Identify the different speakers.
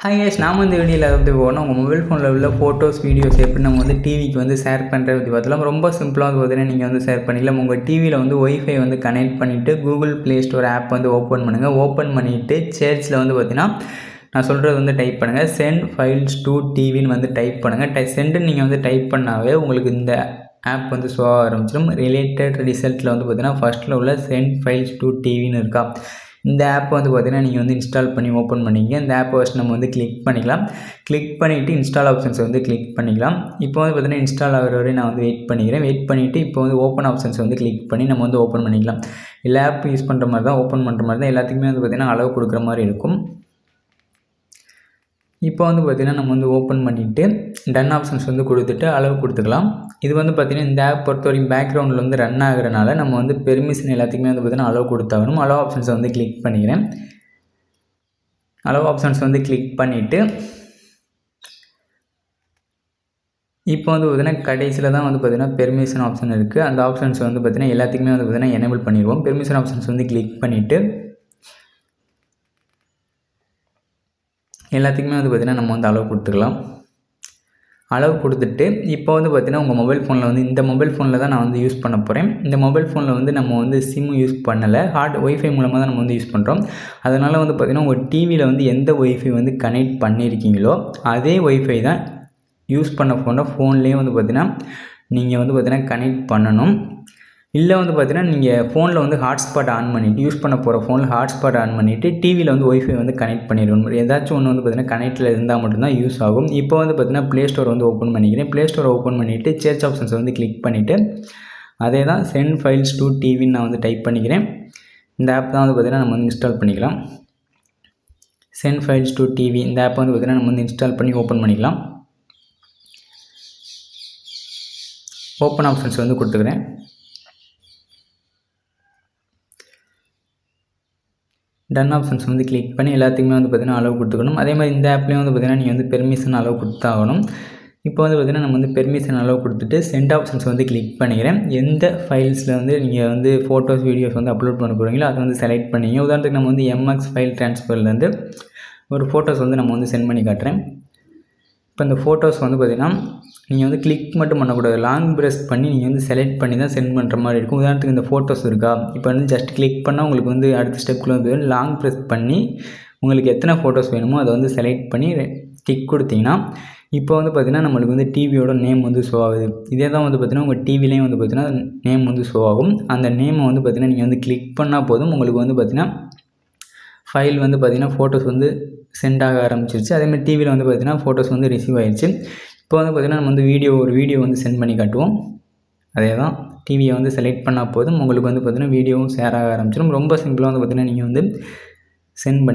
Speaker 1: Hi guys, நாம் இந்த வீடியோவில் வந்து போனால் உங்கள் மொபைல் ஃபோனில் உள்ள ஃபோட்டோஸ் வீடியோஸ் எப்படி நம்ம வந்து டிவிக்கு வந்து ஷேர் பண்ணுறது பற்றி பார்த்தலாம். ரொம்ப சிம்பிளாக வந்து பார்த்தீங்கன்னா நீங்கள் வந்து ஷேர் பண்ணிக்கலாம். உங்கள் டிவியில் வந்து ஒய்ஃபை வந்து கனெக்ட் பண்ணிவிட்டு கூகுள் ப்ளே ஸ்டோர் ஆப் வந்து ஓப்பன் பண்ணுங்கள். ஓப்பன் பண்ணிவிட்டு சேர்ச்சில் வந்து பார்த்தீங்கன்னா நான் சொல்கிறது வந்து டைப் பண்ணுங்கள், சென்ட் ஃபைல்ஸ் டு டிவின்னு வந்து டைப் பண்ணுங்கள். சென்டுன்னு நீங்கள் வந்து டைப் பண்ணாவே உங்களுக்கு இந்த ஆப் வந்து ஷோ ஆரம்பிச்சிடும். ரிலேட்டட் ரிசல்ட்டில் வந்து பார்த்தீங்கன்னா ஃபஸ்ட்டில் உள்ள சென்ட் ஃபைல்ஸ் டு டிவின்னு இருக்கா, இந்த ஆப் வந்து பார்த்தீங்கன்னா நீங்கள் வந்து இன்ஸ்டால் பண்ணி ஓப்பன் பண்ணிங்க. இந்த ஆப் ஃபஸ்ட் நம்ம வந்து கிளிக் பண்ணிக்கலாம். கிளிக் பண்ணிவிட்டு இன்ஸ்டால் ஆப்ஷன்ஸ் வந்து கிளிக் பண்ணிக்கலாம். இப்போ வந்து பார்த்தீங்கன்னா இன்ஸ்டால் ஆகிற வரை நான் வந்து வெயிட் பண்ணிக்கிறேன். வெயிட் பண்ணிவிட்டு இப்போ வந்து ஓப்பன் ஆப்ஷன்ஸ் வந்து கிளிக் பண்ணி நம்ம வந்து ஓப்பன் பண்ணிக்கலாம். எல்லா ஆப் யூஸ் பண்ணுற மாதிரி தான், ஓப்பன் பண்ணுற மாதிரி தான், எல்லாத்துக்குமே வந்து பார்த்தீங்கன்னா அளவு கொடுக்குற மாதிரி இருக்கும். இப்போ வந்து பார்த்திங்கன்னா நம்ம வந்து ஓப்பன் பண்ணிவிட்டு டன் ஆப்ஷன்ஸ் வந்து கொடுத்துட்டு அளவு கொடுத்துக்கலாம். இது வந்து பார்த்திங்கன்னா இந்த ஆப் பொறுத்த வரைக்கும் பேக்ரவுண்டில் வந்து ரன் ஆகிறனால நம்ம வந்து பெர்மிஷன் எல்லாத்துக்குமே வந்து பார்த்திங்கன்னா அளவு கொடுத்தாகணும். அளவு ஆப்ஷன்ஸை வந்து கிளிக் பண்ணிக்கிறேன். அளவு ஆப்ஷன்ஸ் வந்து கிளிக் பண்ணிவிட்டு இப்போ வந்து பார்த்திங்கன்னா கடைசியில் தான் வந்து பார்த்திங்கன்னா பெர்மிஷன் ஆப்ஷன் இருக்குது. அந்த ஆப்ஷன்ஸ் வந்து பார்த்திங்கன்னா எல்லாத்துக்குமே வந்து பார்த்திங்கன்னா எனேபிள் பண்ணிடுவோம். பெர்மிஷன் ஆப்ஷன்ஸ் வந்து கிளிக் பண்ணிவிட்டு எல்லாத்துக்குமே வந்து பார்த்திங்கன்னா நம்ம வந்து அளவு கொடுத்துக்கலாம். அளவு கொடுத்துட்டு இப்போ வந்து பார்த்திங்கன்னா உங்கள் மொபைல் ஃபோனில் வந்து இந்த மொபைல் ஃபோனில் தான் நான் வந்து யூஸ் பண்ண போகிறேன். இந்த மொபைல் ஃபோனில் வந்து நம்ம வந்து சிம் யூஸ் பண்ணலை, ஒய்ஃபை மூலமாக தான் நம்ம வந்து யூஸ் பண்ணுறோம். அதனால் வந்து பார்த்திங்கன்னா உங்கள் டிவியில் வந்து எந்த ஒய்ஃபை வந்து கனெக்ட் பண்ணியிருக்கீங்களோ அதே ஒய்ஃபை தான் யூஸ் பண்ண ஃபோன்லேயே வந்து பார்த்திங்கன்னா நீங்கள் வந்து பார்த்திங்கன்னா கனெக்ட் பண்ணணும். இல்லை வந்து பார்த்தீங்கன்னா நீங்கள் ஃபோனில் வந்து ஹாட்ஸ்பாட் ஆன் பண்ணிவிட்டு யூஸ் பண்ண போகிற ஃபோனில் ஹாட்ஸ்பாட் ஆன் பண்ணிவிட்டு டிவியில் வந்து ஒய்ஃபை வந்து கனெக்ட் பண்ணிடணும். ஏதாச்சும் ஒன்று வந்து பார்த்திங்கன்னா கனெக்டில் இருந்தால் மட்டும்தான் யூஸ் ஆகும். இப்போ வந்து பார்த்திங்கன்னா ப்ளே ஸ்டோர் வந்து ஓப்பன் பண்ணிக்கிறேன். ப்ளே ஸ்டோர் ஓப்பன் பண்ணிவிட்டு சேர்ச் ஆப்ஷன்ஸை வந்து கிளிக் பண்ணிவிட்டு அதே தான் சென்ட் ஃபைல்ஸ் டு டிவின்னு நான் வந்து டைப் பண்ணிக்கிறேன். இந்த ஆப் தான் வந்து பார்த்திங்கன்னா நம்ம வந்து இன்ஸ்டால் பண்ணிக்கலாம். சென்ட் ஃபைல்ஸ் டு டிவி இந்த ஆப் வந்து பார்த்திங்கன்னா நம்ம வந்து இன்ஸ்டால் பண்ணி ஓப்பன் பண்ணிக்கலாம். ஓப்பன் ஆப்ஷன்ஸ் வந்து கொடுத்துக்கிறேன். டன் ஆப்ஷன்ஸ் வந்து கிளிக் பண்ணி எல்லாத்துக்குமே வந்து பார்த்திங்கன்னா அளவு கொடுத்துக்கணும். அதே மாதிரி இந்த ஆப்லேயும் வந்து பார்த்திங்கன்னா நீங்கள் வந்து பெர்மிஷன் அளவு கொடுத்தாகணும். இப்போ வந்து பார்த்திங்கன்னா நம்ம வந்து பெர்மிஷன் அளவு கொடுத்துட்டு சென்ட் ஆப்ஷன்ஸ் வந்து கிளிக் பண்ணிக்கிறேன். எந்த ஃபைல்ஸில் வந்து நீங்கள் வந்து ஃபோட்டோஸ் வீடியோஸ் வந்து அப்லோட் பண்ண போகிறீங்களோ அதை வந்து செலக்ட் பண்ணிங்க. உதாரணத்துக்கு நம்ம வந்து எம்எக்ஸ் ஃபைல் ட்ரான்ஸ்ஃபர்லேருந்து ஒரு ஃபோட்டோஸ் வந்து நம்ம வந்து சென்ட் பண்ணி காட்டுறேன். இப்போ இந்த ஃபோட்டோஸ் வந்து பார்த்திங்கன்னா நீங்கள் வந்து கிளிக் மட்டும் பண்ணக்கூடாது, லாங் ப்ரெஸ் பண்ணி நீங்கள் வந்து செலக்ட் பண்ணி தான் சென்ட் பண்ணுற மாதிரி இருக்கும். உதாரணத்துக்கு இந்த ஃபோட்டோஸ் இருக்கா, இப்போ வந்து ஜஸ்ட் கிளிக் பண்ணால் உங்களுக்கு வந்து அடுத்த ஸ்டெப்பில் வந்து லாங் ப்ரெஸ் பண்ணி உங்களுக்கு எத்தனை ஃபோட்டோஸ் வேணுமோ அதை வந்து செலக்ட் பண்ணி டிக் கொடுத்தீங்கன்னா இப்போ வந்து பார்த்திங்கன்னா நம்மளுக்கு வந்து டிவியோட நேம் வந்து ஷோ ஆகுது. இதே தான் வந்து பார்த்திங்கன்னா உங்கள் டிவிலையும் வந்து பார்த்திங்கன்னா நேம் வந்து ஷோ ஆகும். அந்த நேமை வந்து பார்த்திங்கன்னா நீங்கள் வந்து கிளிக் பண்ணால் போதும், உங்களுக்கு வந்து பார்த்திங்கன்னா ஃபைல் வந்து பார்த்திங்கன்னா ஃபோட்டோஸ் வந்து சென்ட் ஆக ஆரம்பிச்சிருச்சு. அதேமாதிரி டிவியில் வந்து பார்த்திங்கன்னா ஃபோட்டோஸ் வந்து ரிசீவ் ஆகிடுச்சு. இப்போ வந்து பார்த்திங்கன்னா நம்ம வந்து ஒரு வீடியோ வந்து சென்ட் பண்ணி காட்டுவோம். அதே தான் டிவியை வந்து செலக்ட் பண்ணால் போதும், உங்களுக்கு வந்து பார்த்திங்கன்னா வீடியோவும் ஷேர் ஆக ஆரம்பிச்சிடும். ரொம்ப சிம்பிளாக வந்து பார்த்திங்கன்னா நீங்கள் வந்து சென்ட் பண்ணி